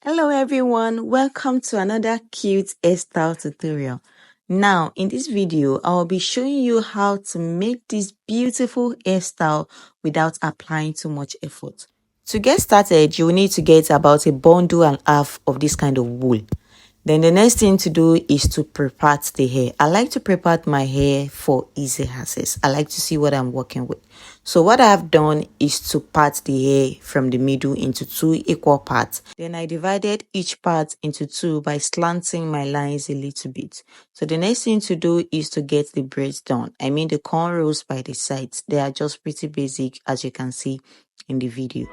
Hello everyone, welcome to another cute hairstyle tutorial. Now in this video, I'll be showing you how to make this beautiful hairstyle without applying too much effort. To get started, you will need to get about a bundle and a half of this kind of wool. Then the next thing to do is to pre-part the hair. I like to pre-part my hair for easy access. I like to see what I'm working with. So what I have done is to part the hair from the middle into two equal parts. Then I divided each part into two by slanting my lines a little bit. So the next thing to do is to get the braids done. I mean the cornrows by the sides. They are just pretty basic as you can see in the video.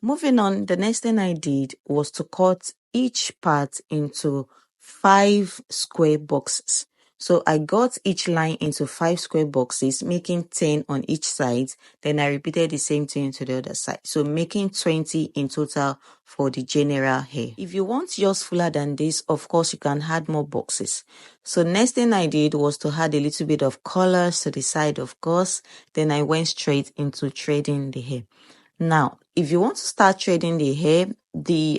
Moving on, the next thing I did was to cut each part into 5 square boxes. So I got each line into 5 square boxes, making 10 on each side. Then I repeated the same thing to the other side. So making 20 in total for the general hair. If you want yours fuller than this, of course, you can add more boxes. So next thing I did was to add a little bit of colors to the side, of course. Then I went straight into threading the hair. Now, if you want to start threading the hair,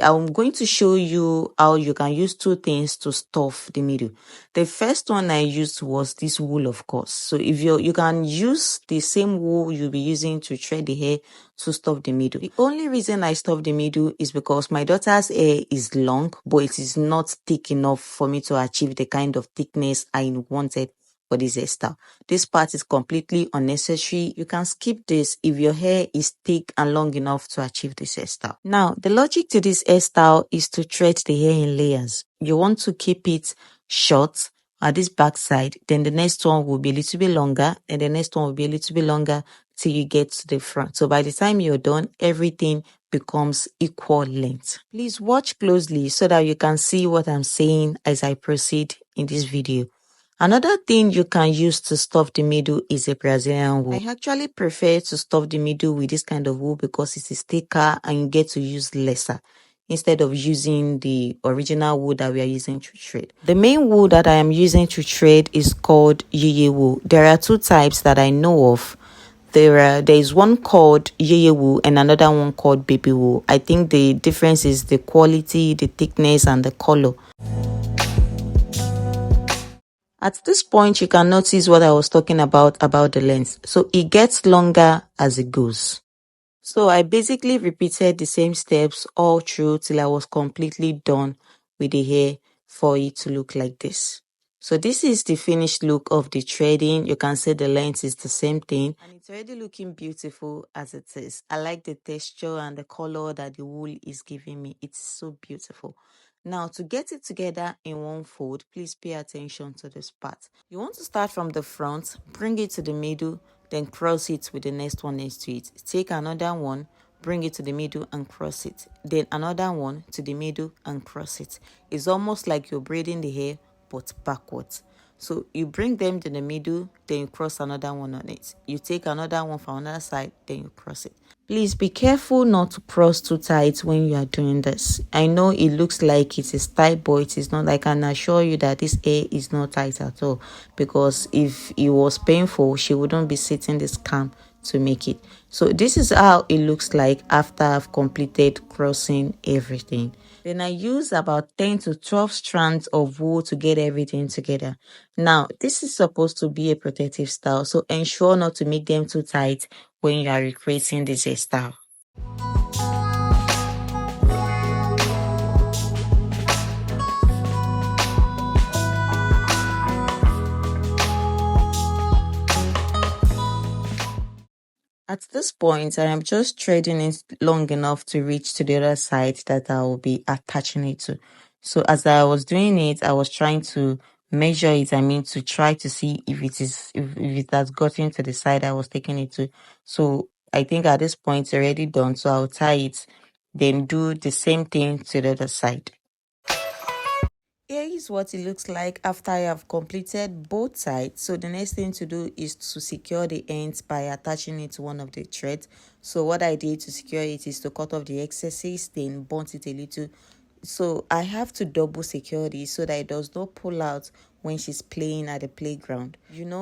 I'm going to show you how you can use two things to stuff the middle. The first one I used was this wool, of course. So if you can use the same wool you'll be using to thread the hair to stuff the middle. The only reason I stuff the middle is because my daughter's hair is long, but it is not thick enough for me to achieve the kind of thickness I wanted for this hairstyle. This part is completely unnecessary. You can skip this if your hair is thick and long enough to achieve this hairstyle. Now, the logic to this hairstyle is to thread the hair in layers. You want to keep it short at this back side, then the next one will be a little bit longer, and the next one will be a little bit longer till you get to the front. So by the time you're done, everything becomes equal length. Please watch closely so that you can see what I'm saying as I proceed in this video. Another thing you can use to stuff the middle is a Brazilian wool. I actually prefer to stuff the middle with this kind of wool because it is thicker and you get to use lesser instead of using the original wool that we are using to thread. The main wool that I am using to thread is called Yeye wool. There are two types that I know of. There is one called Yeye wool and another one called baby wool. I think the difference is the quality, the thickness, and the color. At this point, you can notice what I was talking about the length. So it gets longer as it goes. So I basically repeated the same steps all through till I was completely done with the hair for it to look like this. So this is the finished look of the threading. You can see the length is the same thing. And it's already looking beautiful as it is. I like the texture and the color that the wool is giving me. It's so beautiful. Now, to get it together in one fold, please pay attention to this part. You want to start from the front, bring it to the middle, then cross it with the next one next to it. Take another one, bring it to the middle and cross it. Then another one to the middle and cross it. It's almost like you're braiding the hair, but backwards. So you bring them to the middle, then you cross another one on it. You take another one from another side, then you cross it. Please be careful not to cross too tight when you are doing this. I know it looks like it is tight, but it is not. I can assure you that this hair is not tight at all. Because if it was painful, she wouldn't be sitting this calm to make it. So this is how it looks like after I've completed crossing everything. Then I use about 10 to 12 strands of wool to get everything together. Now, this is supposed to be a protective style, so ensure not to make them too tight when you are recreating this hairstyle. At this point, I am just threading it long enough to reach to the other side that I will be attaching it to. So as I was doing it, I was trying to measure it. I mean, to try to see if it has gotten to the side I was taking it to. So I think at this point it's already done. So I'll tie it, then do the same thing to the other side. Here is what it looks like after I have completed both sides. So the next thing to do is to secure the ends by attaching it to one of the threads. So what I did to secure it is to cut off the excesses, then bond it a little. So I have to double secure this so that it does not pull out when she's playing at the playground,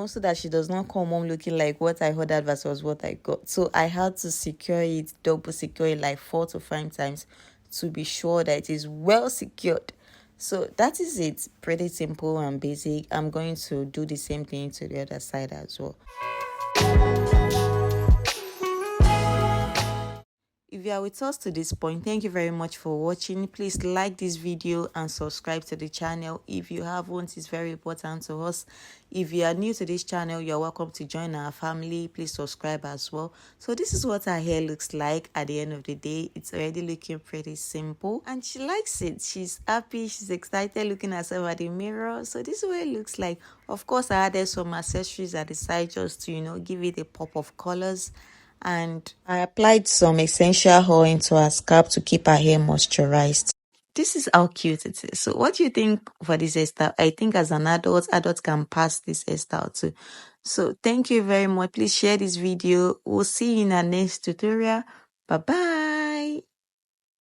so that she does not come home looking like what I ordered versus what I got. So I had to secure it, double secure it like 4 to 5 times to be sure that it is well secured. So that is it. Pretty simple and basic. I'm going to do the same thing to the other side as well. If you are with us to this point, thank you very much for watching. Please like this video and subscribe to the channel. If you haven't, it's very important to us. If you are new to this channel, you're welcome to join our family. Please subscribe as well. So this is what her hair looks like at the end of the day. It's already looking pretty simple and she likes it. She's happy, she's excited looking at herself at the mirror. So this is what it looks like. Of course, I added some accessories at the side just to give it a pop of colors. And I applied some essential oil into her scalp to keep her hair moisturized. This is how cute it is. So what do you think for this hairstyle? I think as an adult can pass this hairstyle too. So thank you very much. Please share this video. We'll see you in our next tutorial. Bye bye.